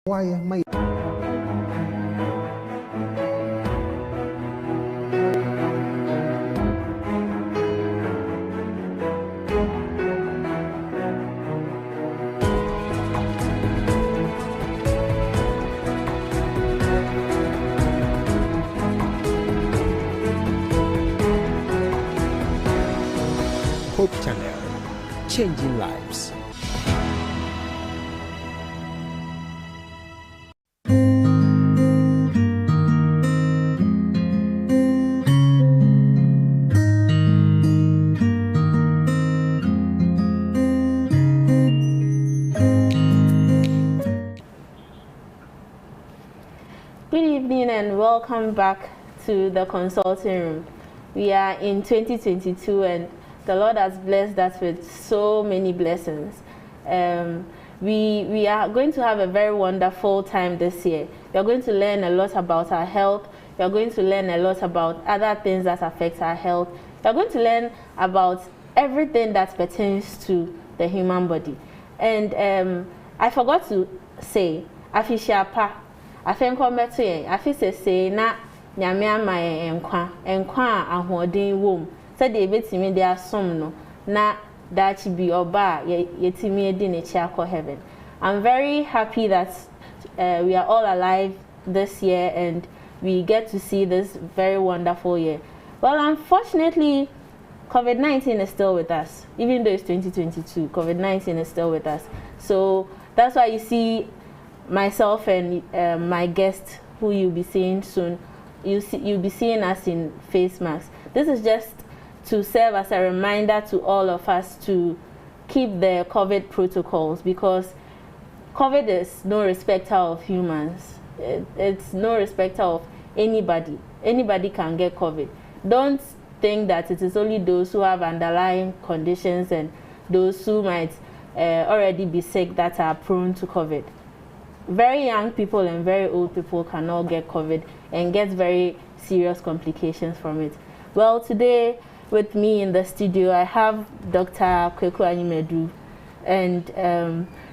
Why am I? Hope Channel, changing lives. Good evening and welcome back to the consulting room. We are in 2022 and the Lord has blessed us with so many blessings. We are going to have a very wonderful time this year. We are going to learn a lot about our health. We are going to learn a lot about other things that affect our health. We are going to learn about everything that pertains to the human body. And I forgot to say, Afishiapa, Afenkometuye, Afisese na nyame ama enkwa ahoden wom. Said the betimi dey asom no na that be oba yetimi edi ne chiako heaven. I'm very happy that we are all alive this year and we get to see this very wonderful year. Well, unfortunately, COVID-19 is still with us. Even though it's 2022, COVID-19 is still with us. So that's why you see myself and my guest, who you'll be seeing soon, you'll be seeing us in face masks. This is just to serve as a reminder to all of us to keep the COVID protocols, because COVID is no respecter of humans. It's no respecter of anybody. Anybody can get COVID. Don't think that it is only those who have underlying conditions and those who might already be sick that are prone to COVID. Very young people and very old people can all get COVID and get very serious complications from it. Well, today with me in the studio, I have Dr. Kweku Animedu and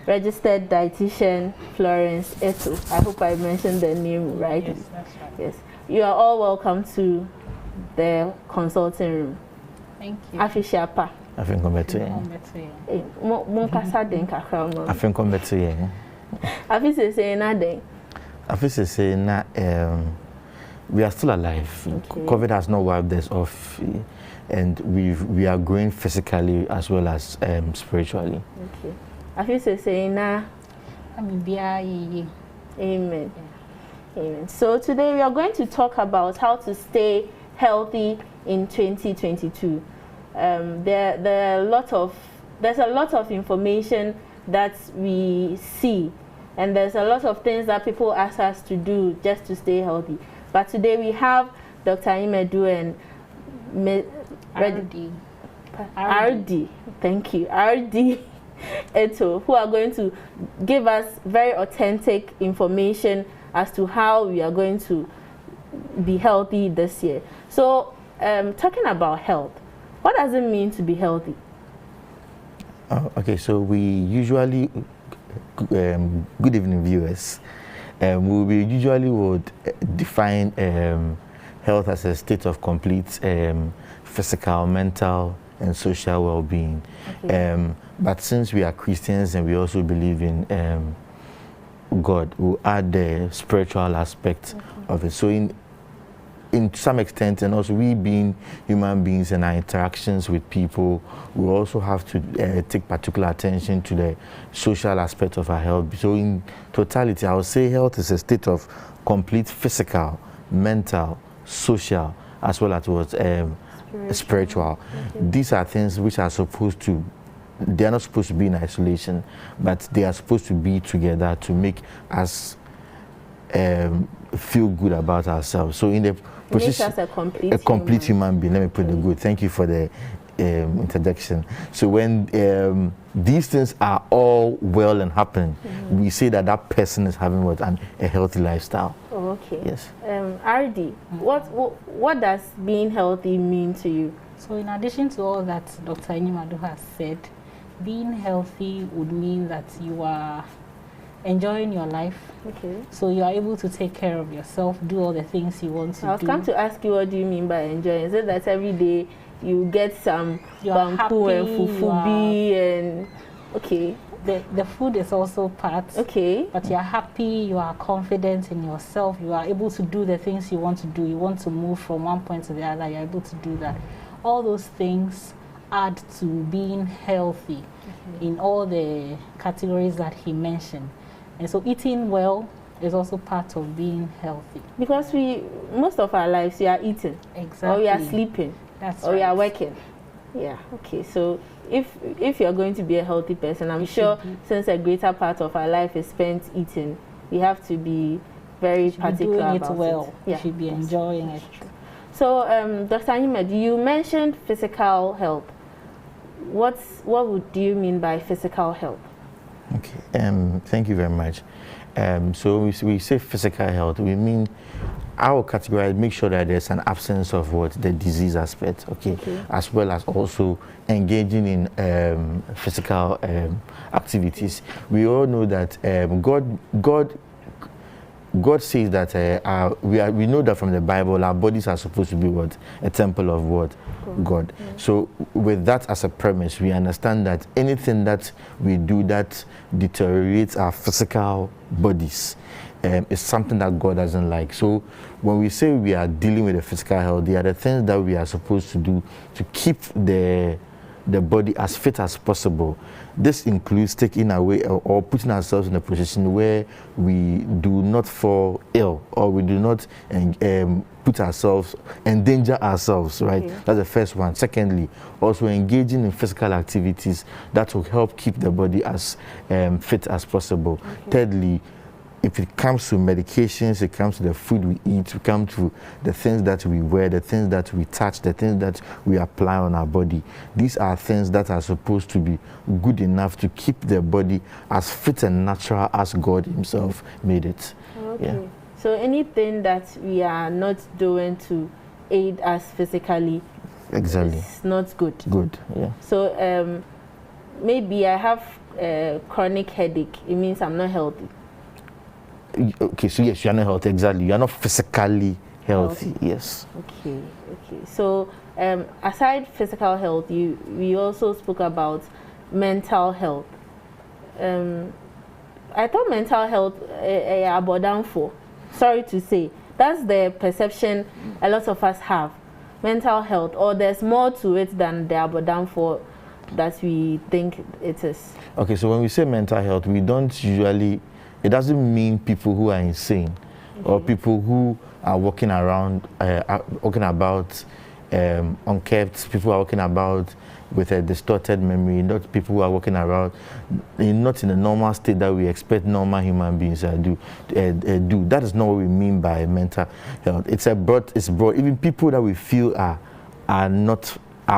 registered dietitian Florence Eto. I hope I mentioned the name right. Yes, that's right. Yes. You are all welcome to the consulting room. Thank you. Afishiapa. We are still alive. Okay. COVID has not wiped us off, and we are growing physically as well as spiritually. Okay. Amen. Yeah. Amen. So today we are going to talk about how to stay healthy in 2022. There's a lot of information that we see, and there's a lot of things that people ask us to do just to stay healthy. But today we have Dr. Imedu and RD. Thank you, RD Eto, who are going to give us very authentic information as to how we are going to be healthy this year. So, talking about health, what does it mean to be healthy? Okay, so we usually, good evening viewers, we usually would define health as a state of complete physical, mental, and social well-being. Okay. But since we are Christians and we also believe in God, we'll add the spiritual aspect of it. So in some extent, and also we being human beings and our interactions with people, we also have to take particular attention to the social aspect of our health. So in totality, I would say health is a state of complete physical, mental, social, as well as spiritual. These are things which are supposed to, they are not supposed to be in isolation, but they are supposed to be together to make us feel good about ourselves. So in the position, a complete human being. Let me put it good. Thank you for the introduction. So when these things are all well and happening, we say that that person is having a healthy lifestyle. Oh, okay. Yes. RD, what does being healthy mean to you? So in addition to all that Dr. Inimadu has said, being healthy would mean that you are enjoying your life. Okay. So you are able to take care of yourself, do all the things you want to do. I was come to ask you, what do you mean by enjoying? Is it that every day you get some bambu and fufubi and okay? The food is also part. Okay. But you're happy, you are confident in yourself, you are able to do the things you want to do. You want to move from one point to the other, you're able to do that. All those things add to being healthy in all the categories that he mentioned. And so eating well is also part of being healthy. Because most of our lives, we are eating. Exactly. Or we are sleeping. That's or right. we are working. Yeah, okay. So if you're going to be a healthy person, I'm sure since a greater part of our life is spent eating, we have to be very particular about it. Doing it well. Yeah. You should be enjoying it. So, Dr. Anymed, you mentioned physical health. What do you mean by physical health? Okay, thank you very much. So we say physical health, we mean our category, make sure that there's an absence of the disease aspect, okay, as well as also engaging in physical activities. We all know that God says that we know that from the Bible our bodies are supposed to be a temple of God. So with that as a premise, we understand that anything that we do that deteriorates our physical bodies is something that God doesn't like. So when we say we are dealing with the physical health, there are the things that we are supposed to do to keep the body as fit as possible. This includes taking away or putting ourselves in a position where we do not fall ill or we do not endanger ourselves, right? Okay. That's the first one. Secondly, also engaging in physical activities that will help keep the body as fit as possible. Okay. Thirdly, if it comes to medications, it comes to the food we eat, we come to the things that we wear, the things that we touch, the things that we apply on our body. These are things that are supposed to be good enough to keep the body as fit and natural as God himself made it. Okay. Yeah. So anything that we are not doing to aid us physically is not good. Good, yeah. So maybe I have a chronic headache. It means I'm not healthy. Okay, so yes, you are not healthy, exactly. You are not physically healthy, yes. Okay. So, aside physical health, we also spoke about mental health. I thought mental health about down for. Sorry to say, that's the perception a lot of us have. Mental health, or there's more to it than the about down for that we think it is. Okay, so when we say mental health, we don't usually. It doesn't mean people who are insane or people who are walking about unkept, people who are walking about with a distorted memory, not people who are walking around not in a normal state that we expect normal human beings do. That is not what we mean by mental health. It's broad. Even people that we feel are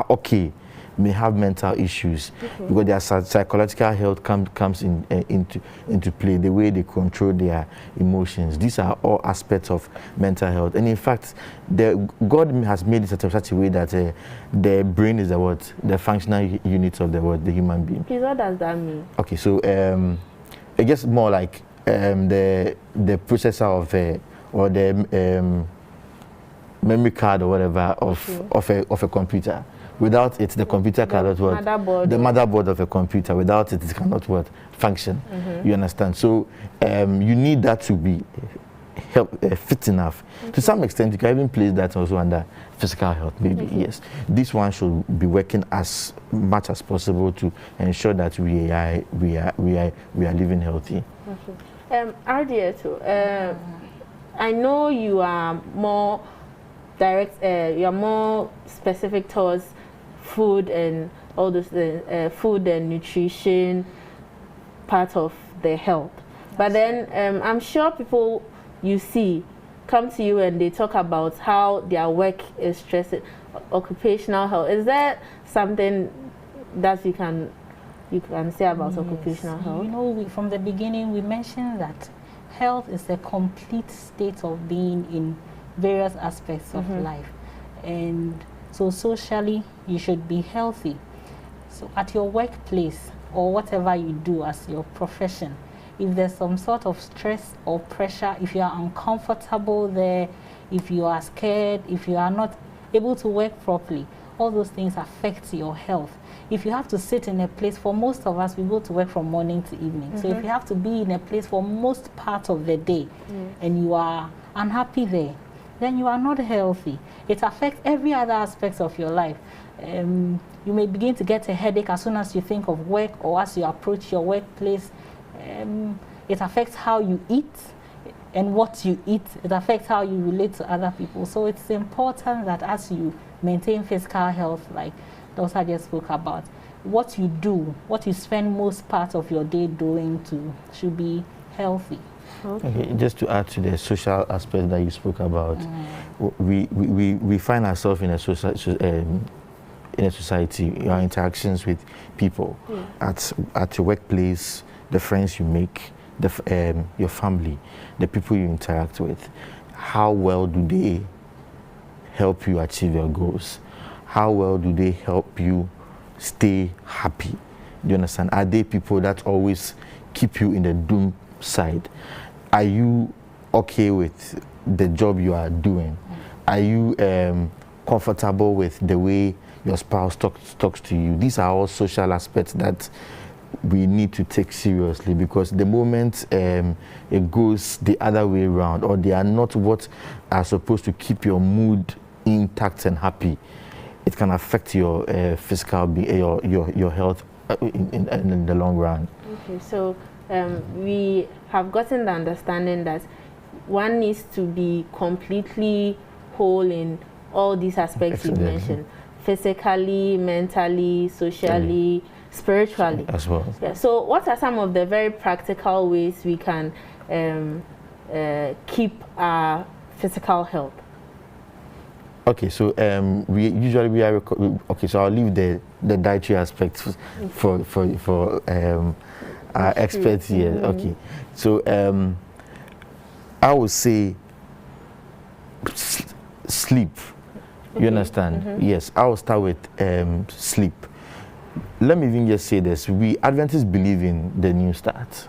okay may have mental issues because their psychological health comes into play, the way they control their emotions. These are all aspects of mental health. And in fact, God has made it in such a way that the brain is the functional unit of the human being. Okay, what does that mean? Okay, so I guess more like the processor of or the memory card or whatever of a computer. Without it, the computer cannot work. The motherboard of a computer. Without it, it cannot work, function. You understand? So you need that to be fit enough. To some extent, you can even place that also under physical health. Maybe yes. This one should be working as much as possible to ensure that we are living healthy. Ardia, I know you are more direct. You are more specific towards food and all those food and nutrition part of the health. But then I'm sure people you see come to you and they talk about how their work is stressing, occupational health. Is there something that you can say about occupational health? You know, from the beginning we mentioned that health is a complete state of being in various aspects of life, and so socially you should be healthy. So at your workplace or whatever you do as your profession, if there's some sort of stress or pressure, if you are uncomfortable there, if you are scared, if you are not able to work properly, all those things affect your health. If you have to sit in a place, for most of us, we go to work from morning to evening. So if you have to be in a place for most part of the day and you are unhappy there, then you are not healthy. It affects every other aspect of your life. You may begin to get a headache as soon as you think of work or as you approach your workplace. It affects how you eat and what you eat. It affects how you relate to other people. So it's important that as you maintain physical health, like Dr. just spoke about, what you do, what you spend most part of your day doing should be healthy. Okay, just to add to the social aspect that you spoke about, we find ourselves in a society, our interactions with people, at your workplace, the friends you make, your family, the people you interact with. How well do they help you achieve your goals? How well do they help you stay happy? Do you understand? Are they people that always keep you in the doom side? Are you okay with the job you are doing? Are you comfortable with the way your spouse talks to you? These are all social aspects that we need to take seriously, because the moment it goes the other way around, or they are not what are supposed to keep your mood intact and happy, it can affect your physical your health in the long run. Okay, so we have gotten the understanding that one needs to be completely whole in all these aspects you mentioned: physically, mentally, socially, spiritually as well. Yeah. So what are some of the very practical ways we can keep our physical health? Okay, so okay, so I'll leave the dietary aspect for our experts here. Okay, so I would say sleep. You understand? Yes, I will start with sleep. Let me even just say this: we Adventists believe in the new start.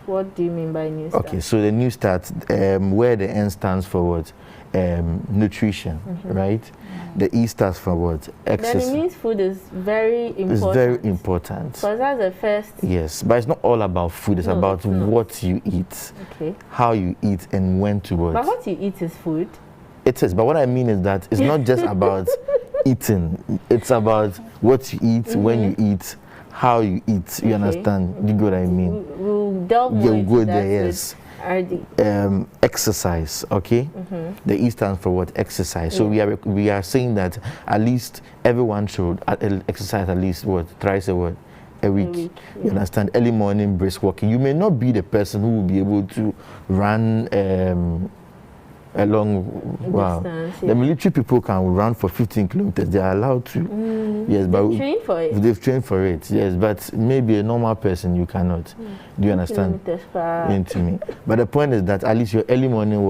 What do you mean by new start? Okay, so the new start, where the N stands for what? Nutrition, right? The E stands for what? Exercise. Then it means food is very important. It's very important. Because that's the first. Yes, but it's not all about food. It's about what you eat, how you eat, and when to what. But what you eat is food. It is, but what I mean is that it's not just about eating. It's about what you eat, when you eat, how you eat. You understand? You get what I mean? We'll delve more into that. Yes. Exercise, okay? The E stands for what? Exercise. So we are saying that at least everyone should exercise at least what? Thrice a week. You understand? Early morning brisk walking. You may not be the person who will be able to run along distance, the military people can run for 15 kilometers. They are allowed to. Yes, but they've trained for it. Yes, but maybe a normal person you cannot. Do you understand? Into me. But the point is that at least your early morning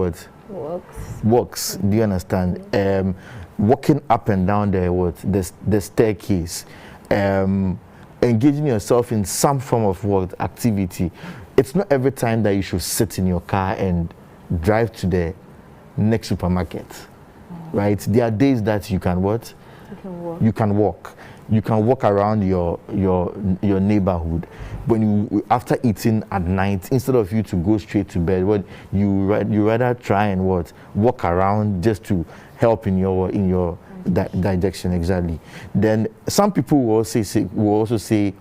walks. Do you understand? Walking up and down the staircase, engaging yourself in some form of activity. It's not every time that you should sit in your car and drive to the next supermarket, right? There are days that you can what? You can walk. You can walk around your neighborhood. When you after eating at night, instead of you to go straight to bed, you rather try and walk around just to help in your digestion. Exactly. Then some people will also say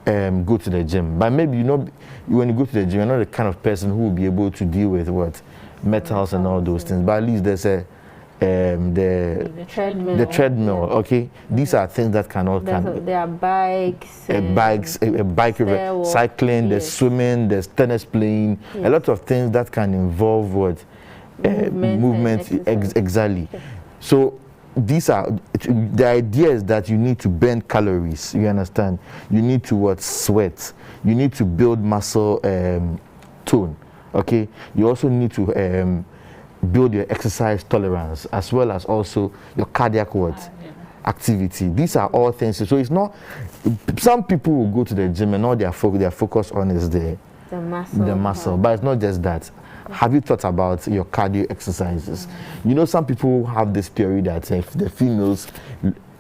go to the gym, but maybe when you go to the gym, you're not the kind of person who will be able to deal with metals and all those things, but at least there's the treadmill. Okay, these are things that there are bikes, cycling, there's swimming, there's tennis playing, a lot of things that can involve movement exactly. So these are the ideas that you need to burn calories. You understand? You need to sweat. You need to build muscle tone. Okay, you also need to build your exercise tolerance as well as also your cardiac activity. These are all things. So it's not. Some people will go to the gym and all they are focused on is the The muscle. But it's not just that. Have you thought about your cardio exercises? You know, some people have this theory that if the females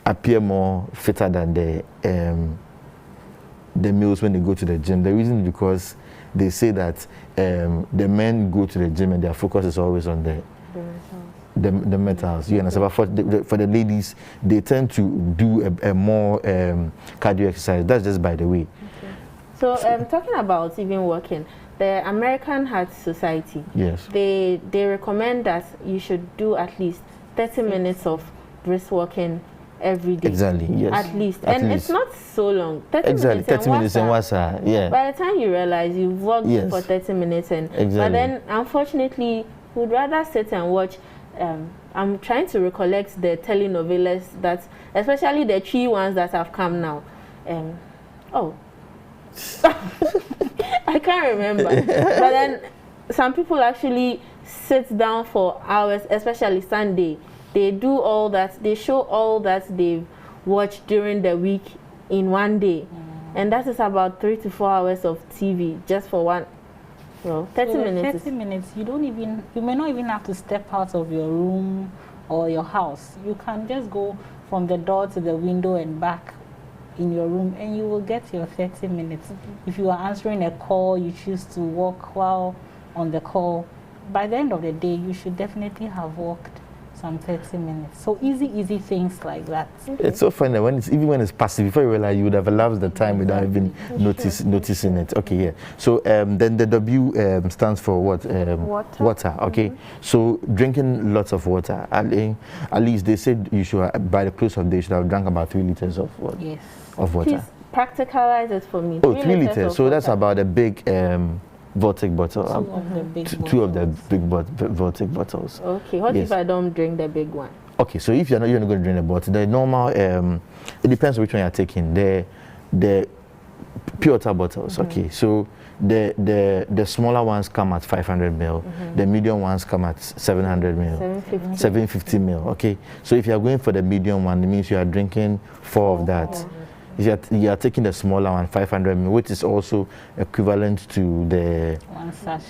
appear more fitter than the males when they go to the gym. The reason is because they say that the men go to the gym and their focus is always on the metals. You understand? But for the ladies, they tend to do a more cardio exercise. That's just by the way. Okay. So talking about even walking, the American Heart Society, yes, they recommend that you should do at least 30 minutes of brisk walking every day. Exactly, yes. At least. At and least. It's not so long. 30 exactly, minutes 30 minutes and what's yeah. By the time you realize you've walked yes. for 30 minutes and exactly. But then unfortunately we'd rather sit and watch. I'm trying to recollect the telenovelas that, especially the 3 ones that have come now. I can't remember. But then some people actually sit down for hours, especially Sunday. They do all that, they show all that they've watched during the week in one day. And that is about 3 to 4 hours of TV just for one. Well, 30 so minutes. 30 minutes, you may not even have to step out of your room or your house. You can just go from the door to the window and back in your room and you will get your 30 minutes. If you are answering a call, you choose to walk while on the call. By the end of the day, you should definitely have walked some 30 minutes. So easy things like that. It's so funny when even when it's passive, before you realize you would have elapsed the time without even noticing it. Okay, yeah. So then the W stands for what? Water. Okay. So drinking lots of water. At least they said you should, by the close of the day, you should have drunk about 3 liters of water. Yes. Of water. Please practicalize it for me. 3 liters. So that's about a big Vortic bottle. Two of the big Vortic bottles. Okay. What if I don't drink the big one? Okay. So if you're not going to drink the bottle, the normal, it depends on which one you're taking. The pure water bottles. Okay. So the smaller ones come at 500 ml. The medium ones come at 700 ml. 750 ml. Okay. So if you're going for the medium one, it means you are drinking 4 of that. You are taking the smaller one, 500 ml, which is also equivalent to the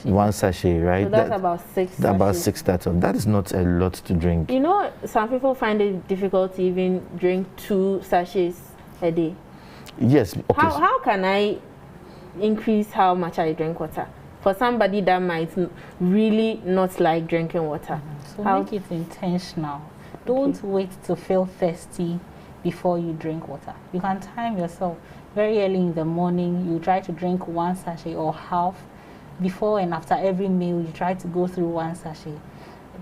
one sachet, right? So that's about 6 sachets. About 6 that. That is not a lot to drink. You know, some people find it difficult to even drink 2 sachets a day. Yes. Okay. How can I increase how much I drink water? For somebody that might really not like drinking water. So make it intentional. Don't wait to feel thirsty before you drink water. You can time yourself. Very early in the morning, you try to drink 1 sachet or half. Before and after every meal, you try to go through 1 sachet.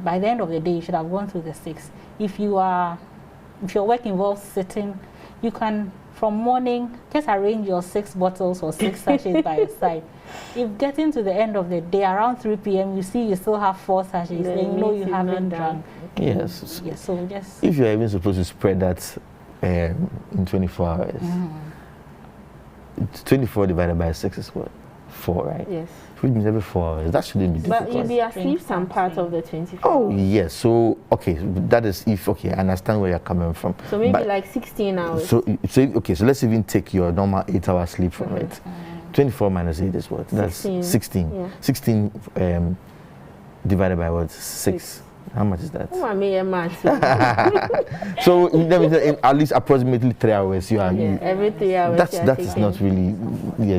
By the end of the day, you should have gone through the 6. If your work involves sitting, you can, from morning, just arrange your 6 bottles or 6 sachets by your side. If getting to the end of the day, around 3 p.m., you see you still have 4 sachets, then you know you haven't drunk. Yes. Yes. So just, if you're even supposed to spread that in 24 hours, 24 divided by 6 is what? 4, right? Yes. Which means every 4 hours. That shouldn't be difficult. But you'll be asleep some part of the 24 Oh, hours. yes. So, okay, that is if, okay, I understand where you're coming from. So maybe like 16 hours. So okay, so let's even take your normal 8-hour sleep from it. 24 minus 8 is what? That's 16. Yeah. 16 divided by what? 6. How much is that? Oh, I mean, so in at least approximately 3 hours you are. Every 3 hours. That is not really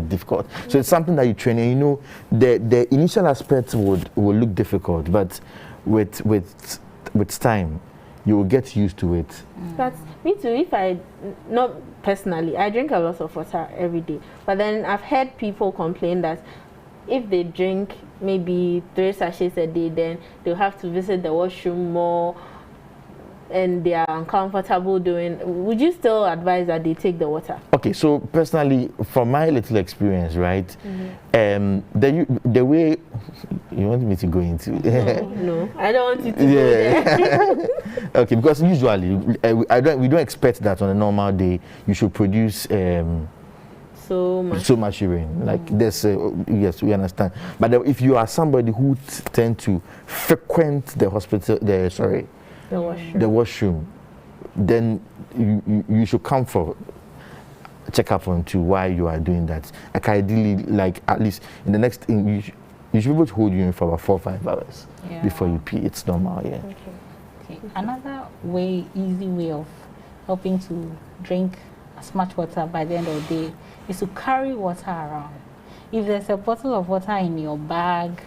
difficult. So it's something that you train, and you know the initial aspects will look difficult, but with time you will get used to it. But me too. If I not personally, I drink a lot of water every day, but then I've heard people complain that if they drink maybe 3 sachets a day, then they'll have to visit the washroom more and they are uncomfortable doing. Would you still advise that they take the water? Okay, so personally, from my little experience, right, the way you want me to go into no, I don't want you to go there. Okay, because usually we don't expect that on a normal day you should produce so much urine. Like there's yes, we understand. But if you are somebody who tend to frequent the hospital, the washroom, then you should come for check up on to why you are doing that. Like ideally, like at least in the next thing, you should be able to hold you in for about 4 or 5 hours before you pee. It's normal, yeah. Okay. Another easy way of helping to drink as much water by the end of the day is to carry water around. If there's a bottle of water in your bag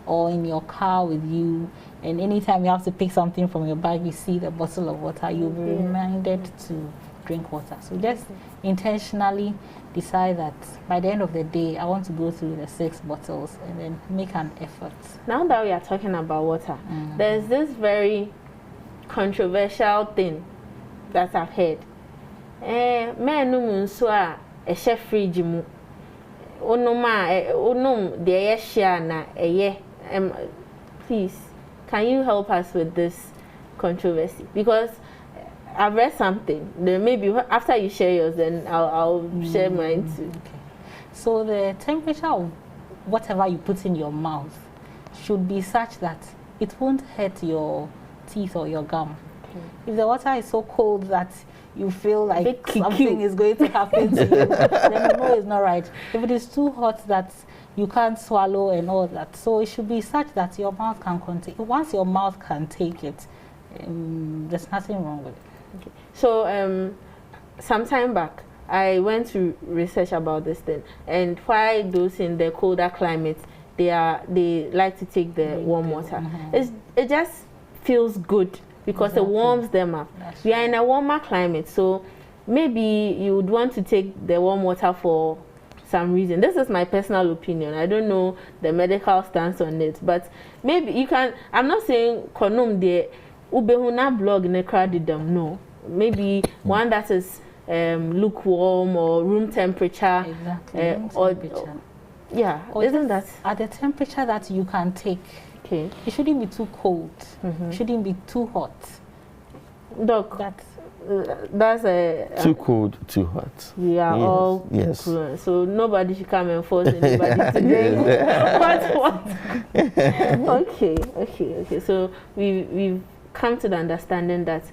or in your car with you, and anytime you have to pick something from your bag, you see the bottle of water, you'll be reminded to drink water. So just intentionally decide that by the end of the day, I want to go through the 6 bottles and then make an effort. Now that we are talking about water, there's this very controversial thing that I've heard. Men no so a share fridge mu. Onum de share na please, can you help us with this controversy? Because I've read something. Then maybe after you share yours, then I'll share mine too. Okay. So the temperature of whatever you put in your mouth should be such that it won't hurt your teeth or your gum. Okay. If the water is so cold that you feel like something is going to happen to you, then you know it's not right. If it is too hot that you can't swallow and all that, so it should be such that your mouth can contain. Once your mouth can take it, there's nothing wrong with it. Okay. So some time back, I went to research about this thing, and why those in the colder climates they like to take the warm water. It just feels good because it warms them up. We are in a warmer climate, so maybe you would want to take the warm water for some reason. This is my personal opinion. I don't know the medical stance on it, but maybe you can. I'm not saying konum de ubehuna blog ne cradidum. No, maybe one that is lukewarm or room temperature. Exactly. Or isn't that at the temperature that you can take? Okay. It shouldn't be too cold. It shouldn't be too hot. Doc, that's a too cold, too hot. We are all congruent, so nobody should come and force anybody to drink what. Okay. So we've come to the understanding that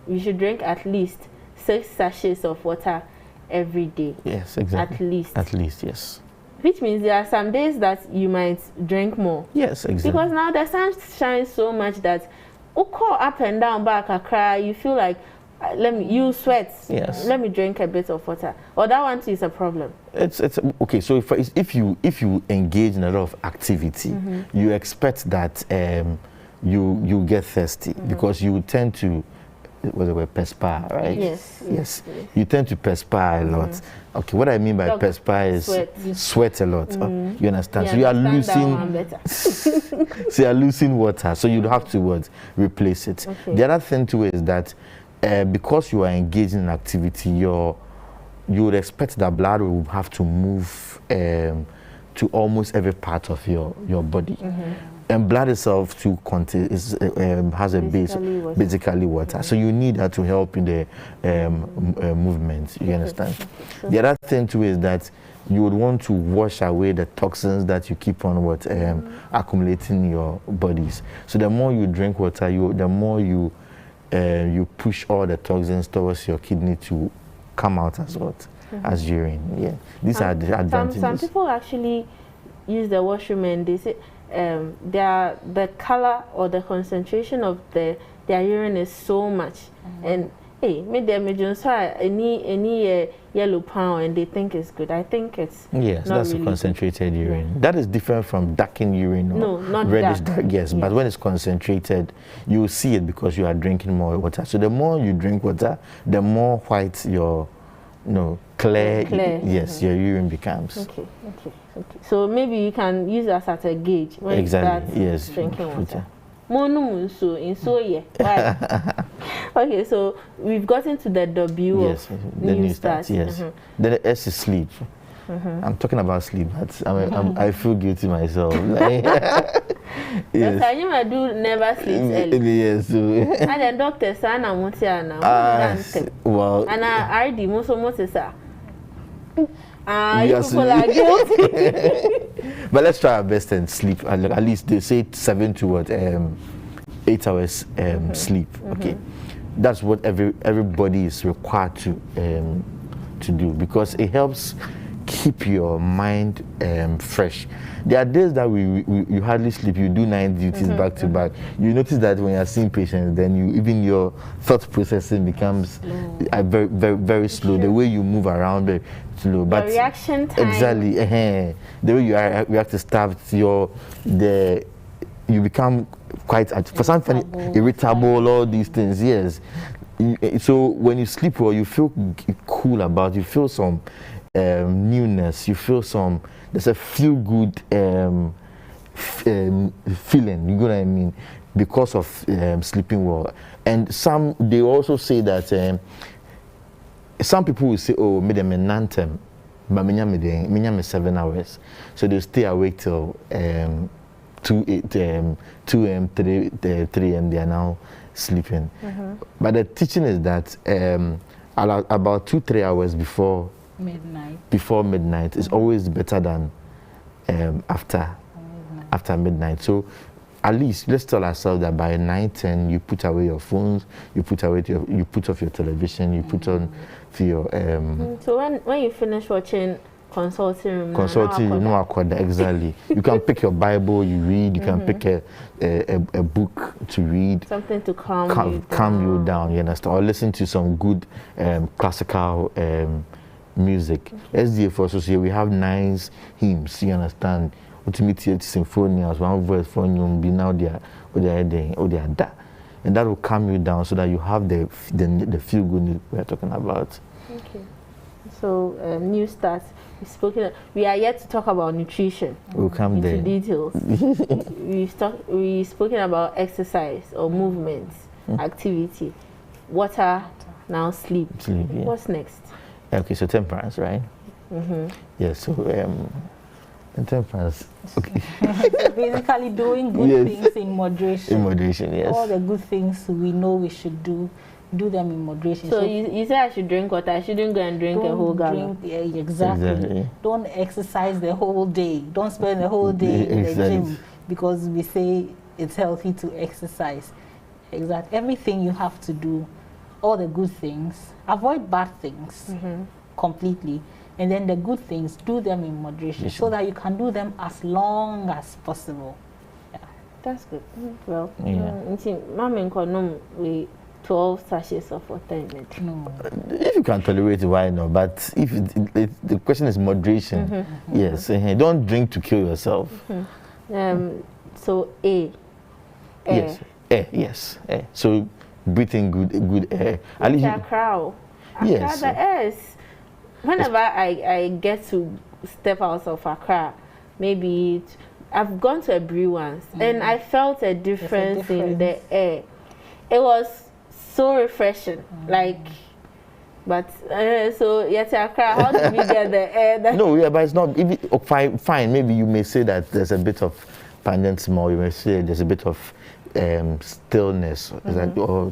we should drink at least 6 sachets of water every day. Yes, exactly. At least, yes. Which means there are some days that you might drink more. Yes, exactly. Because now the sun shines so much that up and down back a cry, you feel like you sweat. Yes. Let me drink a bit of water. Or that one too is a problem. It's okay. So if you engage in a lot of activity, you expect that you get thirsty because you tend to perspire, right? Yes. You tend to perspire a lot. Okay, what I mean by perspire is sweat a lot. You understand? So you are losing. So you are losing water. So you'd have to replace it. Okay. The other thing too is that because you are engaging in activity, you would expect that blood will have to move to almost every part of your body. And blood itself too has a basically water. So you need that to help in the movement. You understand? The other thing too is that you would want to wash away the toxins that you keep on accumulating in your bodies. So the more you drink water, the more you push all the toxins towards your kidney to come out as urine. Yeah, these are the advantages. Some people actually use the washroom and they say the color or the concentration of their urine is so much, and made them any yellow pound and they think it's good. I think it's that's really concentrated urine. Yeah. That is different from darkened urine or not reddish dark. Yes, but when it's concentrated, you see it because you are drinking more water. So the more you drink water, the more white your clear. Yes, your urine becomes. Okay. So maybe you can use us as a gauge when you start drinking water. Okay, so we've gotten to the W of the new start. Yes, then the S is sleep. I'm talking about sleep, but I feel guilty myself. Yes. You might do never sleep early. Yes. And the doctor said, "I'm not here well, and I already most sir. People are guilty. But let's try our best and sleep. At least they say 7 to 8 hours sleep. Okay, that's what everybody is required to do, because it helps keep your mind fresh. There are days that you hardly sleep, you do 9 duties back to back. You notice that when you're seeing patients, then even your thought processing becomes very, very, very slow. The way you move around, very slow. But the reaction time. Exactly. The way you react to stuff, you become quite, for something, irritable, all these things, yes. So when you sleep well, you feel cool about it, you feel some newness, you feel there's a feel good feeling, you know what I mean, because of sleeping well. And they also say that some people will say, oh, me them in nantem, but me 7 hours, so they stay awake till 2 a.m., 3 a.m. they are now sleeping. But the teaching is that about 2-3 hours before midnight is always better than after midnight. So at least let's tell ourselves that by 9-10 you put away your phones, you put off your television, you put on your So when you finish watching consulting, exactly. You can pick your Bible, you read. You can pick a book to read. Something to calm you down. You understand? Or listen to some good classical music. SDA for associate, we have nice hymns. You understand? Ultimate symphonias, one voice for you, be now they are that, and that will calm you down so that you have the feel good we are talking about. Okay. So new starts. We are yet to talk about nutrition. We'll come into there. Details. We've spoken about exercise or movement, activity, water, now sleep. Yeah. What's next? Okay, so temperance, right? Yeah. So temperance. Okay. Basically, doing good things in moderation. In moderation, yes. All the good things we know we should do them in moderation. So you say I should drink water. I shouldn't go and drink a whole gallon. Yeah, exactly. Don't exercise the whole day. Don't spend the whole day in the gym because we say it's healthy to exercise. Exactly. Everything you have to do, all the good things. Avoid bad things completely. And then the good things, do them in moderation so that you can do them as long as possible. Yeah. That's good. Well, we 12 sachets of water in it. No. If you can tolerate it, why not? But if the question is moderation, yes. Don't drink to kill yourself. So air. Yes. Air. Yes. Air. So breathing good air. At least Yes. The air is. Whenever I get to step out of Accra, maybe I've gone to a brew once, and I felt a difference in the air. It was so refreshing, but so yet Accra, how did we get the air? But it's not. Fine, maybe you may say that there's a bit of pandent small. You may say there's a bit of stillness, or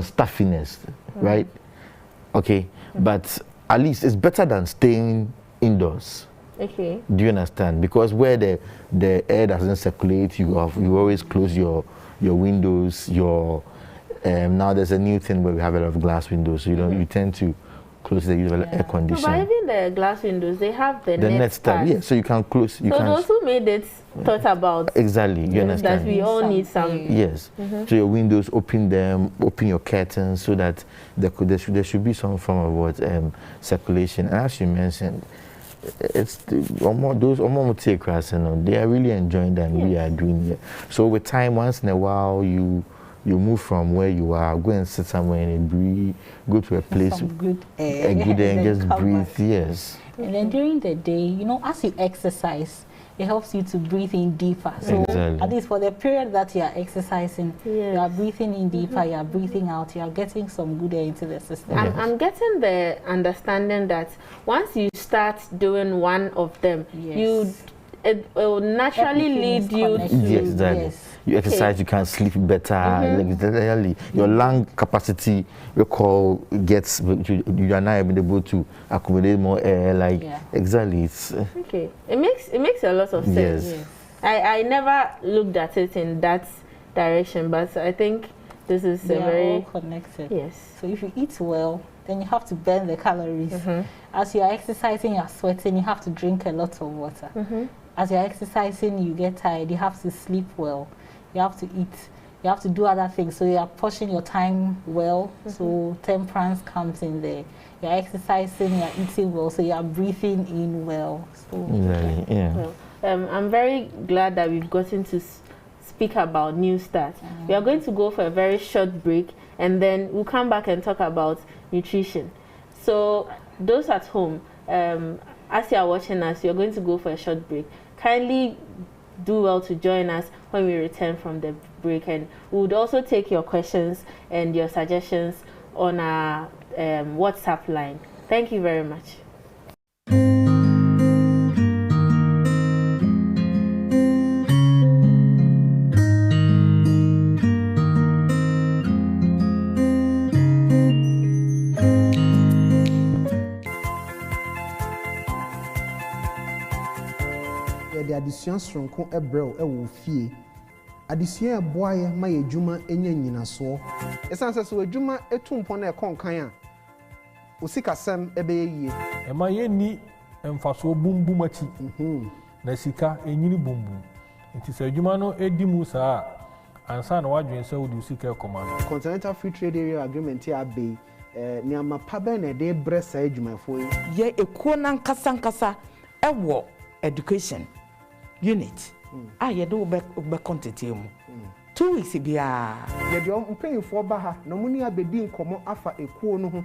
stuffiness, right? Okay, but at least it's better than staying indoors. Okay. Do you understand? Because where the air doesn't circulate, you always close your windows. Now there's a new thing where we have a lot of glass windows, so you tend to close the air conditioning. No, but even the glass windows, they have the net stuff. Yeah, so you can close. Those who made it thought about exactly. You understand that we all need some. Yes. So your windows, open your curtains so that there should be some form of circulation. And as you mentioned, it's those they are really enjoying them. We are doing here. So with time, once in a while, you move from where you are, go and sit somewhere and breathe, go to a place with good air, and just breathe. Yes. And then during the day, as you exercise, it helps you to breathe in deeper. So at least for the period that you are exercising, you are breathing in deeper, you are breathing out, you are getting some good air into the system. I'm getting the understanding that once you start doing one of them, it will naturally lead you to... Yes, exactly. You exercise, you can sleep better. Your lung capacity, you are now able to accommodate more air. Exactly. Okay. It makes a lot of sense. Yes. I never looked at it in that direction, but I think this is they are all connected. Yes. So if you eat well, then you have to burn the calories. As you are exercising, you are sweating, you have to drink a lot of water. As you are exercising, you get tired, you have to sleep well, you have to eat, you have to do other things. So you are pushing your time well, so temperance comes in there. You are exercising, you are eating well, so you are breathing in well. So, yeah. Well, I'm very glad that we've gotten to speak about New Start. We are going to go for a very short break, and then we'll come back and talk about nutrition. So those at home, as you are watching us, you're going to go for a short break. Kindly do well to join us when we return from the break, and we would also take your questions and your suggestions on our WhatsApp line. Thank you very much. The addition sonko ebrel ewo fie addition eboa ye ma ye dwuma enya nyinaso esanse so adwuma etumpo na ekonkan a osikasem ebeyeye ema ye ni emfaso bumbum achi na sika enyini bumbum nti se adwuma no edi mu saa ansa na wadwen se wodi sika ekoma no Continental Free Trade Area Agreement ya be ni amapa be na de bresa adwumafo ye ekuo na nkasa ewo education unit ye do be content mu 2 weeks bia ye de mpanyifo ba ha na muni abedi nkomo afa ekuo no ho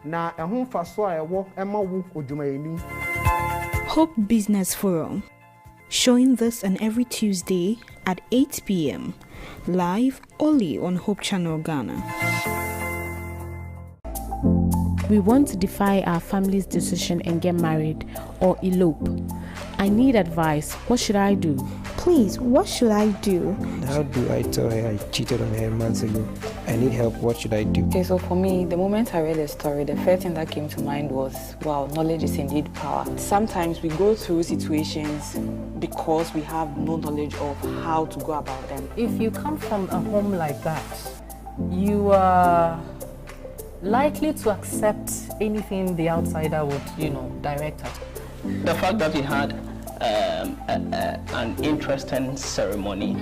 na ehun faso a ewo ema wu odwumayeni. Hope Business Forum, showing this on every Tuesday at 8 p.m. live only on Hope Channel Ghana. We want to defy our family's decision and get married or elope. I need advice. What should I do? Please, what should I do? How do I tell her I cheated on her months ago? I need help. What should I do? Okay, so for me, the moment I read the story, the first thing that came to mind was, wow, knowledge is indeed power. Sometimes we go through situations because we have no knowledge of how to go about them. if you come from a home like that, you are likely to accept anything the outsider would, direct at. The fact that we had an interesting ceremony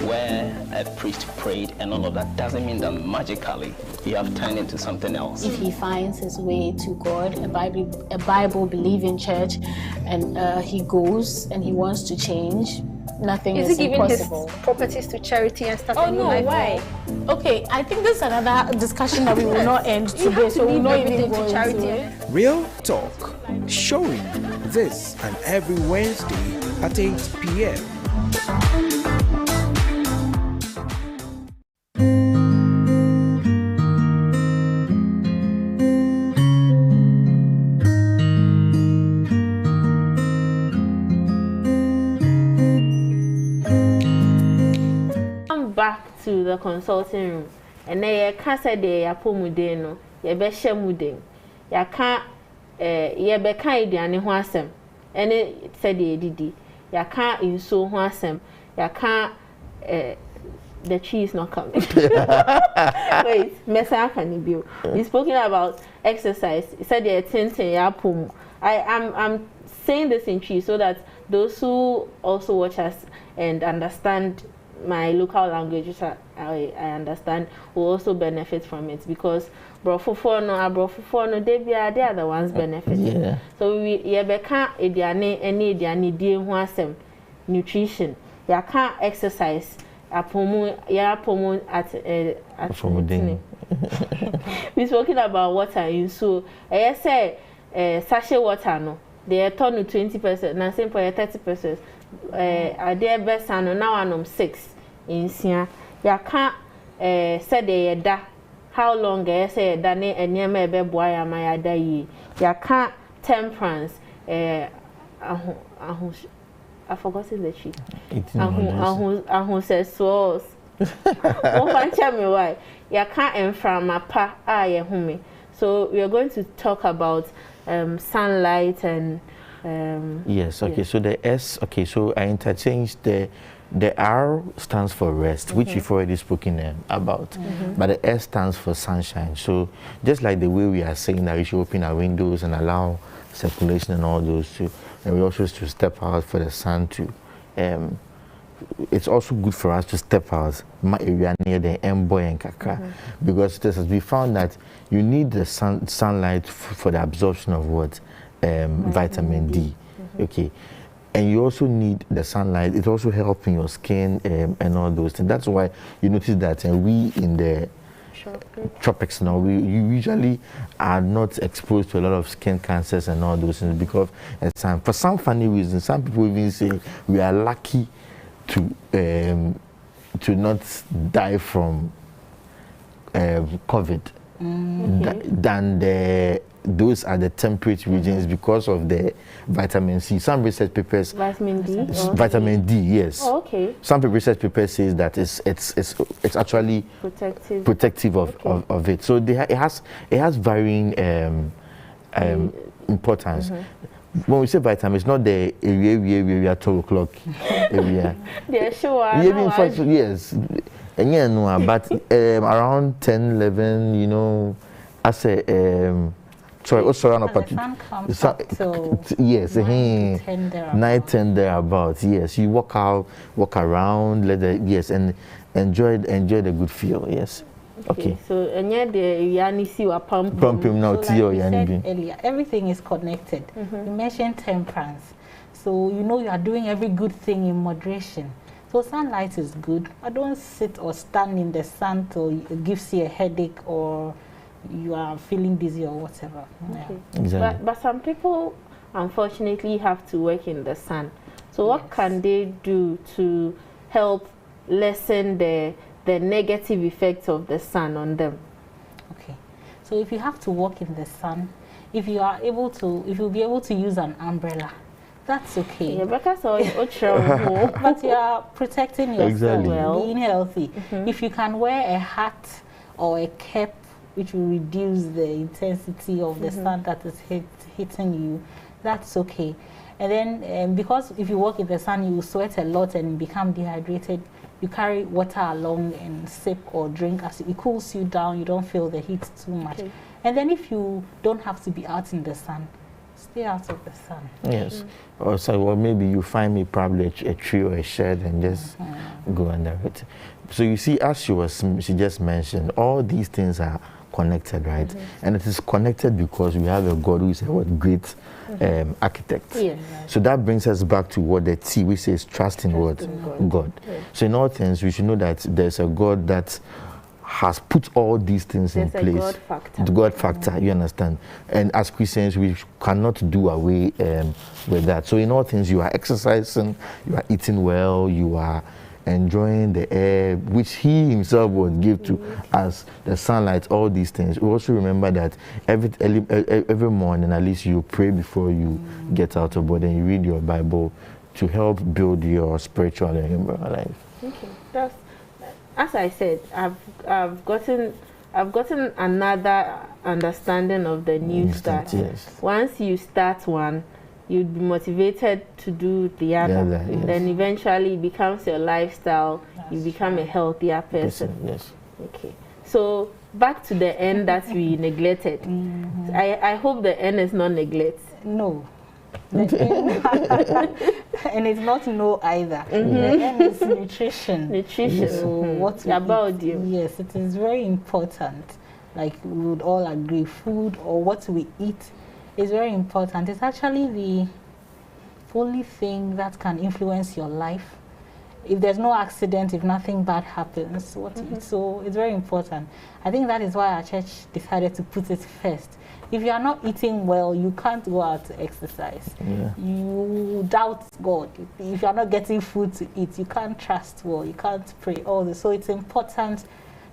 where a priest prayed and all of that doesn't mean that magically you have turned into something else. If he finds his way to God, a Bible believing church, and he goes and he wants to change, nothing is impossible. His properties to charity and stuff. Oh no, why? Okay, I think this is another discussion that we will not end today, so we'll not even go into it. Real talk, showing this and every Wednesday at 8 p.m. Back to the consulting room, and then you can't say they are pomudeno, you be shemuding. You can't, you be kind and whassem, and it said the didi. You can't in so whassem, you can't, the cheese not coming. Wait, Messa can be. We spoken about exercise. He said they're tinting ya pom. I'm saying this in tree so that those who also watch us and understand my local language, which I understand, will also benefit from it, because brofufo no they are the ones benefiting. Yeah. So we can't any nutrition. You can't exercise. We spoken about water in so I say sachet water no they are turn to 20%, na same for 30%. I dare best and now I'm 6 in Sia. You can't say they da how long I say that and near me be boy am I die. You can't temperance I forgot the sheet. And who says so? One tell me why. You can't from a pa home. So we are going to talk about sunlight and yes, okay, yeah. So the S, okay, so I interchanged the the R stands for rest, which you've already spoken about, but the S stands for sunshine. So just like the way we are saying that we should open our windows and allow circulation and all those too, and we also should step out for the sun to, it's also good for us to step out near the emboy and kakra, because this has been found that you need the sunlight for the absorption of what? Vitamin D. Okay. And you also need the sunlight. It's also helping your skin and all those things. That's why you notice that we in the tropics now, we usually are not exposed to a lot of skin cancers and all those things because for some funny reason, some people even say we are lucky to not die from COVID than those are the temperate regions because of the vitamin C. Some research papers vitamin D. Vitamin D, yes. Oh, okay. Some research papers says that it's actually protective of it. So it has varying importance. When we say vitamin, it's not the area 12 o'clock area. Yeah, sure. Yes. And yeah, no, but around 10, 11, you know, I say sorry, also around yes, 9, 10 thereabouts. Yes, you walk around, and enjoy the good feel. Yes. Okay. So and yet the yanisi were pumping now. So like we said earlier, everything is connected. You mentioned temperance, so you know you are doing every good thing in moderation. So sunlight is good. I don't sit or stand in the sun till it gives you a headache or you are feeling dizzy or whatever. Okay. Exactly. But some people unfortunately have to work in the sun. So what can they do to help lessen the negative effects of the sun on them? Okay. So if you have to work in the sun, if you'll be able to use an umbrella, that's okay. Yeah, because but you are protecting yourself, being healthy. If you can wear a hat or a cap which will reduce the intensity of the sun that is hitting you, that's okay. And then because if you walk in the sun, you sweat a lot and become dehydrated, you carry water along and sip or drink as it cools you down. You don't feel the heat too much. Okay. And then if you don't have to be out in the sun, stay out of the sun. Yes. Or maybe you find me probably a tree or a shed and just go under it. So you see, as she just mentioned, all these things are connected, right? And it is connected because we have a God who is a great architect. Yes. So that brings us back to what the T we say is trust in what? God. Yes. So in all things, we should know that there's a God that has put all these things in place. God factor. The God factor, you understand? And as Christians, we cannot do away with that. So in all things, you are exercising, you are eating well, you are enjoying the air, which He Himself would give to us, the sunlight, all these things. We also remember that every morning, at least you pray before you get out of bed and you read your Bible to help build your spiritual and human life. Okay, as I said, I've gotten another understanding of the news that once you start one, you'd be motivated to do the other. Then eventually it becomes your lifestyle. You become a healthier person. Yes. Okay. So back to the end that we neglected. I hope the end is not neglect. No. And it's not no either. The end is nutrition. Nutrition. So what about you? Yes, it is very important. Like we would all agree, food or what we eat is very important. It's actually the only thing that can influence your life. If there's no accident, if nothing bad happens, so it's very important. I think that is why our church decided to put it first. If you are not eating well, you can't go out to exercise. You doubt God. If you are not getting food to eat, you can't trust well, you can't pray, all this. So it's important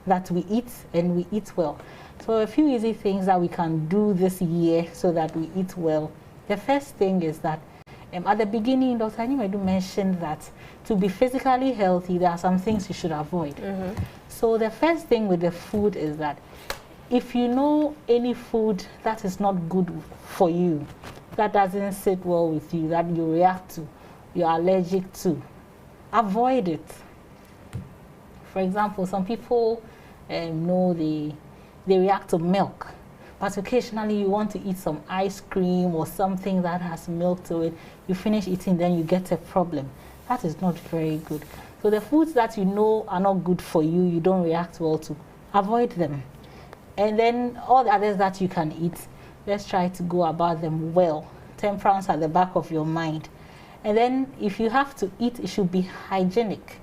that we eat and we eat well. So a few easy things that we can do this year so that we eat well. The first thing is that at the beginning, Dr. Animedu mentioned that to be physically healthy, there are some things you should avoid. So the first thing with the food is that if you know any food that is not good for you, that doesn't sit well with you, that you react to, you're allergic to, avoid it. For example, some people know they react to milk, but occasionally you want to eat some ice cream or something that has milk to it. You finish eating, then you get a problem. That is not very good. So the foods that you know are not good for you, you don't react well to, avoid them. And then all the others that you can eat, let's try to go about them well. Temperance at the back of your mind. And then if you have to eat, it should be hygienic.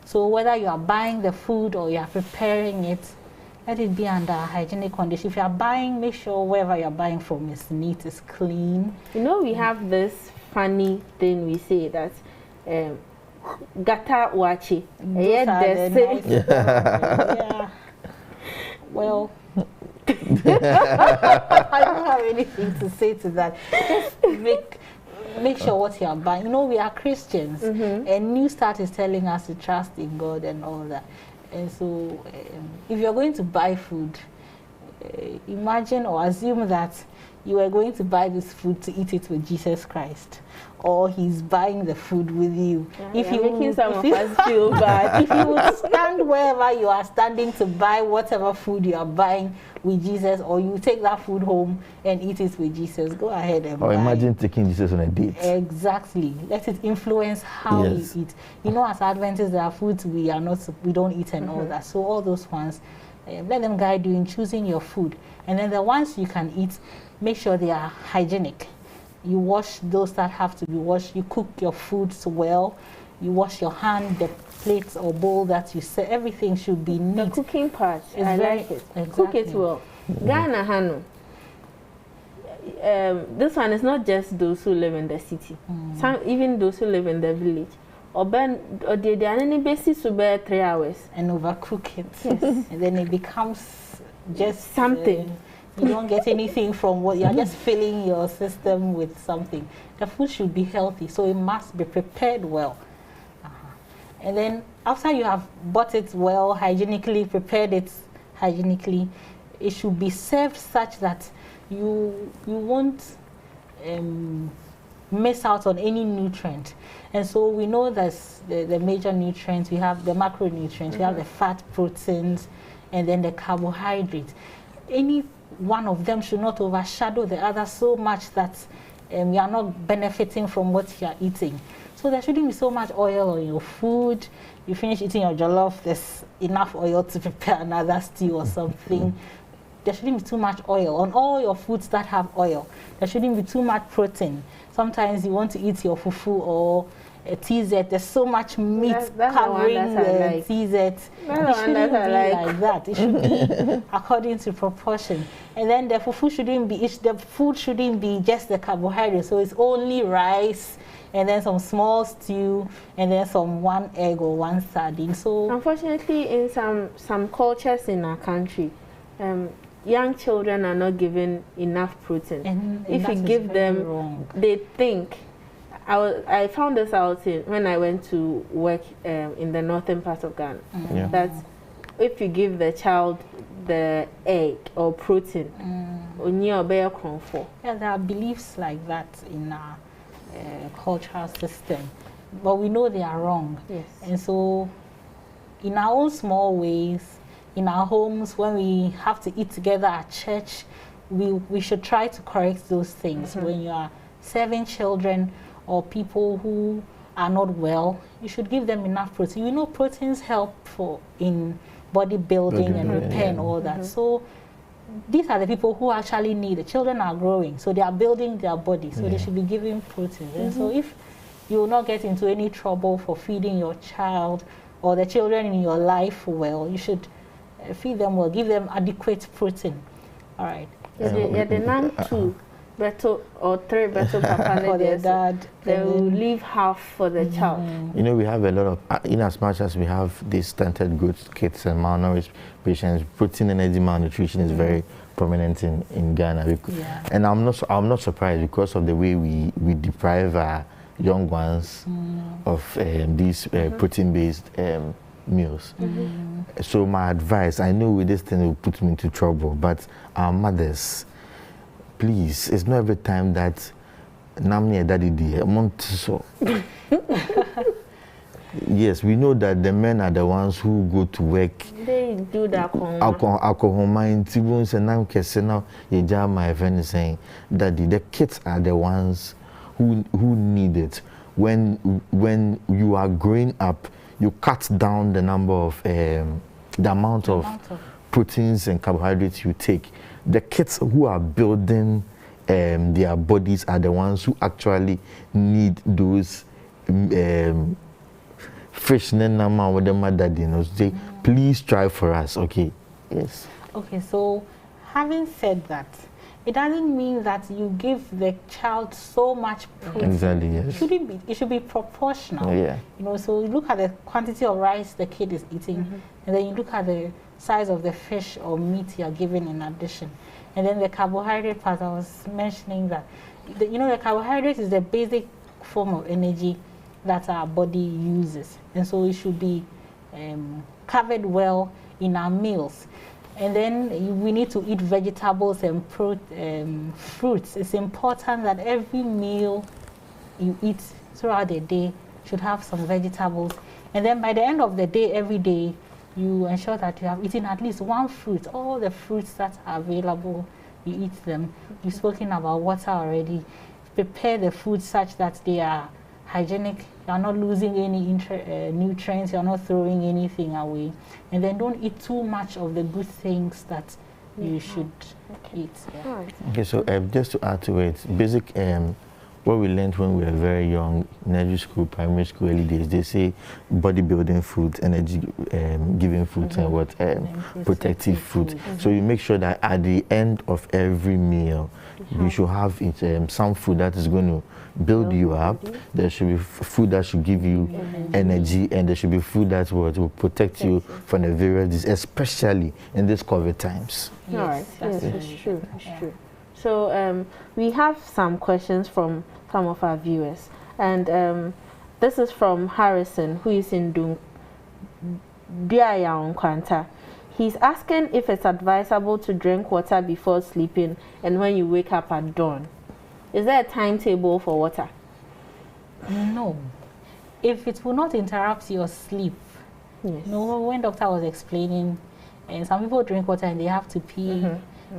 So whether you are buying the food or you are preparing it, let it be under a hygienic condition. If you are buying, make sure wherever you are buying from is neat, is clean. You know, we have this funny thing we say that gata wachi. Yeah. Well, I don't have anything to say to that. Just make sure what you are buying. You know, we are Christians, and New Start is telling us to trust in God and all that. And so, if you're going to buy food, imagine or assume that you are going to buy this food to eat it with Jesus Christ, or He's buying the food with you. Yeah, if you're making some of us feel bad, if you would stand wherever you are standing to buy whatever food you are buying with Jesus, or you take that food home and eat it with Jesus, go ahead and or buy. imagine taking Jesus on a date. Exactly. Let it influence how you eat. You know, as Adventists, there are foods we don't eat and all that. So all those ones, let them guide you in choosing your food. And then the ones you can eat, make sure they are hygienic. You wash those that have to be washed. You cook your foods well. You wash your hand, the plates or bowl that you set. Everything should be neat. The cooking part, I like it. Exactly. Cook it well. Ghana Hanu. This one is not just those who live in the city. Some, even those who live in the village. Or they are any basis to bear 3 hours and overcook it. Yes. And then it becomes just something. You don't get anything from what you're just filling your system with something. The food should be healthy, so it must be prepared well. And then after you have bought it well, hygienically, prepared it hygienically, it should be served such that you won't miss out on any nutrient. And so we know that the major nutrients, we have the macronutrients, we have the fat, proteins, and then the carbohydrates. Any one of them should not overshadow the other so much that you are not benefiting from what you are eating. So there shouldn't be so much oil on your food. You finish eating your jollof, there's enough oil to prepare another stew or something. There shouldn't be too much oil on all your foods that have oil. There shouldn't be too much protein. Sometimes you want to eat your fufu or a TZ. There's so much meat covering the TZ. It shouldn't be like that. It should be according to proportion. And then the fufu shouldn't be, the food shouldn't be just the carbohydrate. So it's only rice, and then some small stew, and then one egg or one sardine. So unfortunately, in some cultures in our country, young children are not given enough protein. And if you give them, wrong. They think. I found this out when I went to work in the northern part of Ghana. That if you give the child the egg or protein, yeah, there are beliefs like that in our cultural system, but we know they are wrong. Yes. And so, in our own small ways, in our homes, when we have to eat together at church, we should try to correct those things. When you are serving children or people who are not well, you should give them enough protein. You know, proteins help in bodybuilding and repair and all that. So these are the people who actually need it. Children are growing, so they are building their body, so they should be given protein. And so if you will not get into any trouble for feeding your child or the children in your life well, you should feed them well, give them adequate protein. All right. The name too. Beto or 3 beto papa for the dad, they will leave half for the child. You know, we have a lot of, in as much as we have these stunted growth kids and malnourished patients, protein energy malnutrition is very prominent in Ghana. And I'm not surprised because of the way we deprive our young ones of these protein-based meals. So my advice, I know with this thing it will put me into trouble, but our mothers, please, it's not every time that Namni daddy dear want so. Yes, we know that the men are the ones who go to work. They do that. Alcohol mind, Tibons and now Kesena, my friend is saying that the kids are the ones who need it. When you are growing up, you cut down the number of the amount of proteins and carbohydrates you take. The kids who are building their bodies are the ones who actually need those fish nama with the mother say please try for us. Okay. Yes. Okay, so having said that, it doesn't mean that you give the child so much protein. Exactly, yes. It should be proportional. Yeah. You know, so you look at the quantity of rice the kid is eating, and then you look at the size of the fish or meat you're giving in addition. And then the carbohydrate part, I was mentioning that, the carbohydrate is the basic form of energy that our body uses. And so it should be covered well in our meals. And then we need to eat vegetables and fruits. It's important that every meal you eat throughout the day should have some vegetables. And then by the end of the day, every day, you ensure that you have eaten at least one fruit. All the fruits that are available, you eat them. You've spoken about water already. Prepare the food such that they are hygienic. You are not losing any nutrients. You are not throwing anything away. And then don't eat too much of the good things that you should eat. Yeah. Okay, so just to add to it, basic what we learned when we were very young, nursery school, primary school, early days, they say bodybuilding foods, energy giving foods, and what protective foods. So you make sure that at the end of every meal, you should have some food that is going to build you up. There should be food that should give you energy, and there should be food that will protect you from the various diseases, especially in these COVID times. All right, yes, it's true. It's true. So we have some questions from some of our viewers, and this is from Harrison, who is in Duaya Kwanta. He's asking if it's advisable to drink water before sleeping and when you wake up at dawn. Is there a timetable for water? No. If it will not interrupt your sleep. Yes. When doctor was explaining, and some people drink water and they have to pee.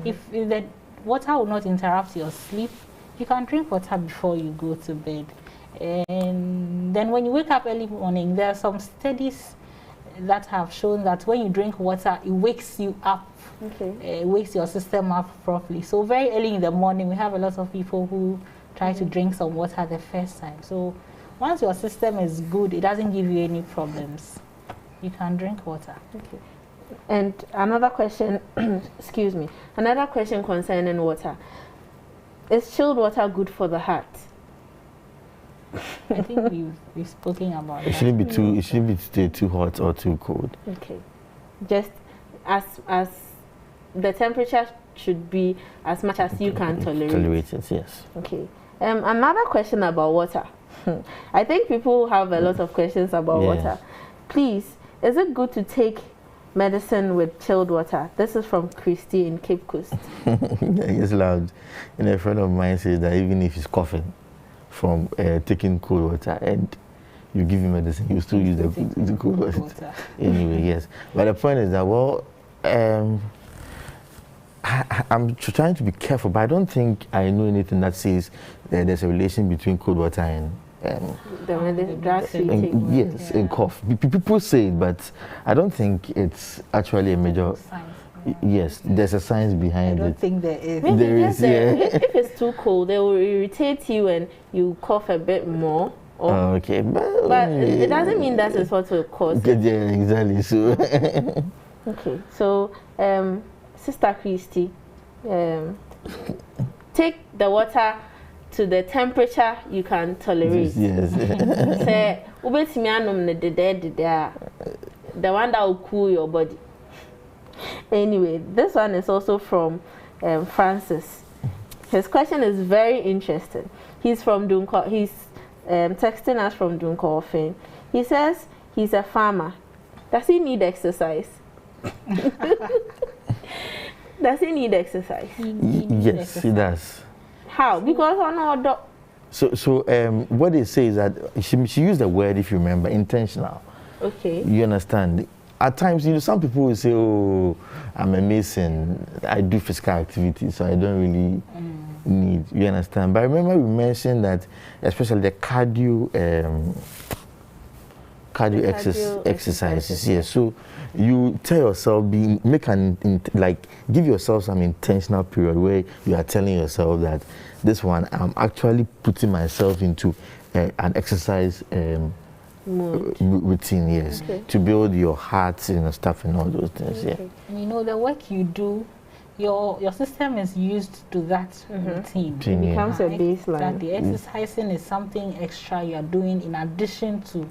If the water will not interrupt your sleep, you can drink water before you go to bed. And then when you wake up early morning, there are some studies that have shown that when you drink water, it wakes you up, wakes your system up properly. So very early in the morning, we have a lot of people who try to drink some water the first time. So once your system is good, it doesn't give you any problems. You can drink water. Okay. And another question, excuse me, another question concerning water. Is chilled water good for the heart? I think we've spoken about it. Shouldn't be too. It shouldn't be too hot or too cold. Okay, just as the temperature should be as much as you can tolerate. Tolerate it, yes. Okay. Another question about water. I think people have a lot of questions about water. Please, is it good to take medicine with chilled water? This is from Christy in Cape Coast. It's loud. And a friend of mine says that even if he's coughing from taking cold water and you give him medicine, you still use the cold water. Anyway, yes. But the point is that, well, I'm trying to be careful, but I don't think I know anything that says that there's a relation between cold water and yes, and cough. People say it, but I don't think it's actually a major. Yes, there's a science behind it. I don't think there is. There is, if it's too cold, they will irritate you and you cough a bit more. Okay, but it doesn't mean that is what will cause it. Yeah, exactly. So okay, so Sister Christy, take the water to the temperature you can tolerate. Yes. Say, the one that will cool your body. Anyway, this one is also from Francis. His question is very interesting. He's from Dunko. He's texting us from Dunko. He says he's a farmer. Does he need exercise? Does he need exercise? Yes, he does. How? Because So what they say is that she used the word, if you remember, intentional. Okay. You understand? At times, some people will say, "Oh, I'm a mason. I do physical activity, so I don't really need." You understand? But I remember we mentioned that, especially the cardio exercises. Yes. So you tell yourself, give yourself some intentional period where you are telling yourself that this one, I'm actually putting myself into an exercise routine, yes, to build your heart and stuff and all those things. Yeah. And the work you do, your system is used to that routine. It becomes a baseline. That the exercising is something extra you are doing in addition to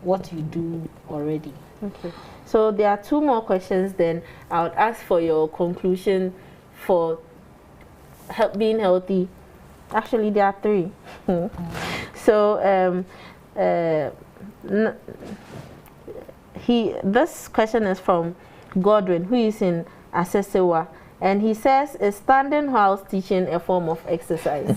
what you do already. Okay. So there are 2 more questions. Then I would ask for your conclusion for being healthy. Actually, there are 3. So this question is from Godwin, who is in Asesewa, and he says, "Is standing whilst teaching a form of exercise?"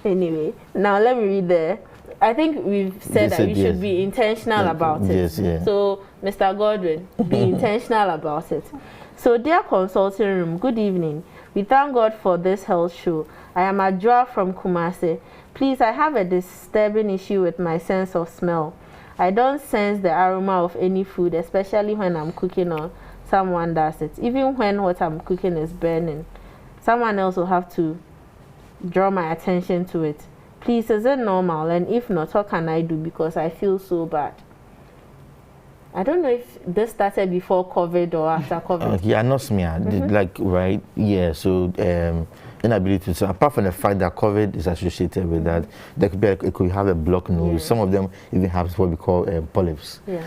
Anyway, now let me read there. I think we've said that you should be intentional about it. Yes, yeah. So, Mr. Godwin, be intentional about it. So, dear consulting room, good evening. We thank God for this health show. I am Adjoa from Kumasi. Please, I have a disturbing issue with my sense of smell. I don't sense the aroma of any food, especially when I'm cooking or someone does it. Even when what I'm cooking is burning, someone else will have to draw my attention to it. Please, is it normal? And if not, what can I do? Because I feel so bad. I don't know if this started before COVID or after COVID. Yeah, anosmia, right? Yeah, so inability to, apart from the fact that COVID is associated with that, there could be it could have a blocked nose. Yeah. Some of them even have what we call polyps. Yeah.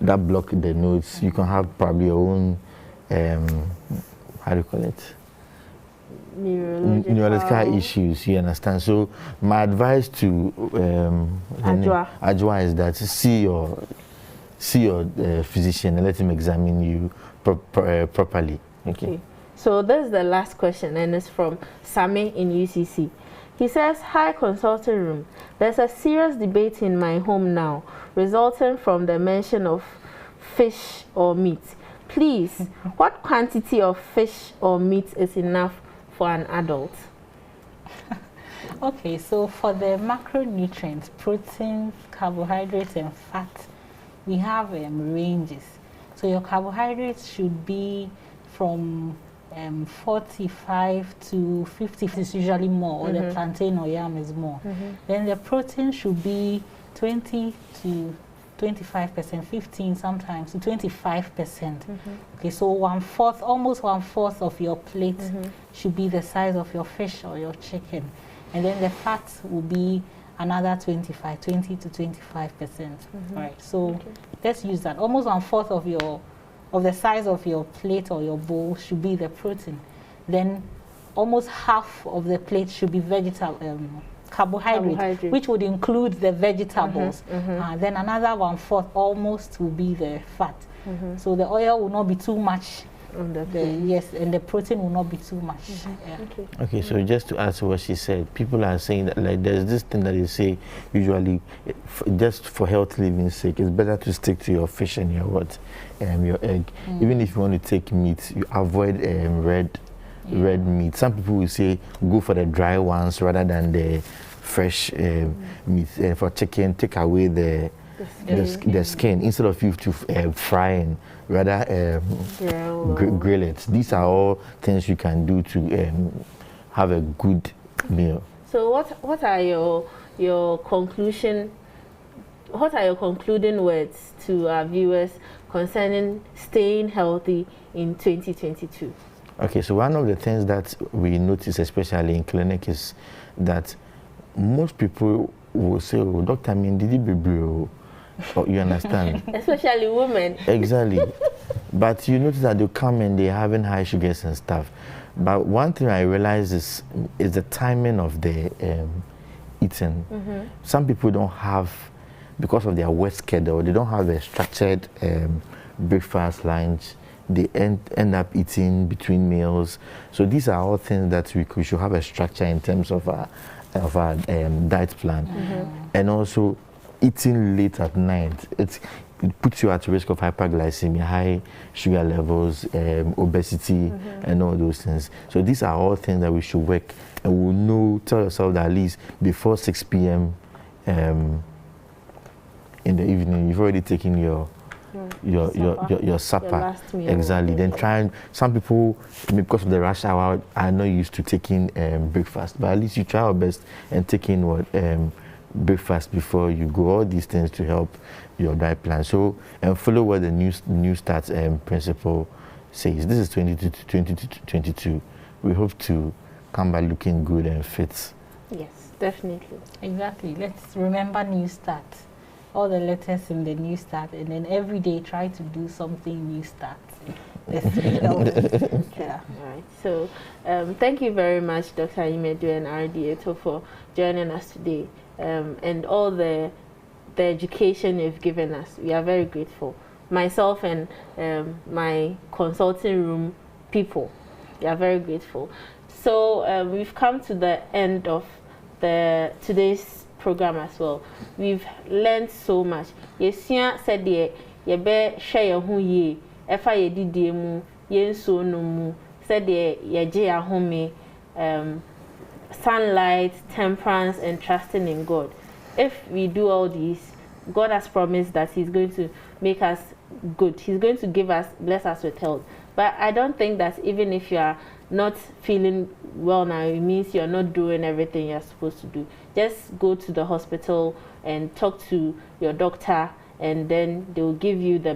That block the nose. You can have probably your own, how do you call it? Neurological issues, you understand? So my advice to Adjoa is that see your physician and let him examine you properly. Okay. So this is the last question, and it's from Sami in UCC. He says, "Hi, consulting room. There's a serious debate in my home now, resulting from the mention of fish or meat. Please, what quantity of fish or meat is enough for an adult?" Okay, so for the macronutrients, proteins, carbohydrates, and fat, we have ranges. So your carbohydrates should be from 45 to 50 is usually more, or the plantain or yam is more. Then the protein should be 20 to 25%, 15 sometimes to 25%. Okay, so almost one fourth of your plate should be the size of your fish or your chicken. And then the fat will be another 20 to 25%. Right, so let's use that. Almost one fourth of the size of your plate or your bowl should be the protein. Then almost half of the plate should be carbohydrate, which would include the vegetables. Then another 1/4 almost will be the fat. So the oil will not be too much. And the protein will not be too much. Okay, so just to add to what she said, people are saying that there's this thing that they say usually just for health living's sake, it's better to stick to your fish and your egg. Even if you want to take meat, you avoid red meat. Some people will say go for the dry ones rather than the fresh meat. For chicken, take away the skin instead of you to frying, rather grill it. These are all things you can do to have a good meal. So what are your conclusion? What are your concluding words to our viewers concerning staying healthy in 2022? Okay, so one of the things that we notice, especially in clinic, is that most people will say, "Oh, Dr. Mindidi Bibrio," you understand? Especially women. Exactly. But you notice that they come and they're having high sugars and stuff. But one thing I realize is the timing of the eating. Some people don't have, because of their work schedule, they don't have a structured breakfast, lunch, they end up eating between meals. So these are all things that we should have a structure in terms of our diet plan. And also eating late at night. It puts you at risk of hyperglycemia, high sugar levels, obesity, and all those things. So these are all things that we should work, and we'll know, tell yourself that at least before 6 p.m. In the evening, you've already taken your supper. Your exactly. Then try and, some people, because of the rush hour, are not used to taking breakfast, but at least you try your best and taking what breakfast before you go. All these things to help your diet plan. So follow what the new start principle says. This is 2022. We hope to come back looking good and fit. Yes, definitely. Exactly. Let's remember new start. All the letters in the new start, and then every day try to do something new start. Let's yeah. All right. So thank you very much, Dr. Imedu and RDA for joining us today, and all the education you've given us. We are very grateful. Myself and my consulting room people, we are very grateful. So we've come to the end of today's program as well. We've learned so much. Yesia said ye be share your hu ye efa ye didie mu ye nso no mu said ye je ahome sunlight, temperance, and trusting in God. If we do all these, God has promised that He's going to make us good. He's going to bless us with health. But I don't think that even if you are not feeling well now, it means you're not doing everything you're supposed to do. Just go to the hospital and talk to your doctor, and then they will give you the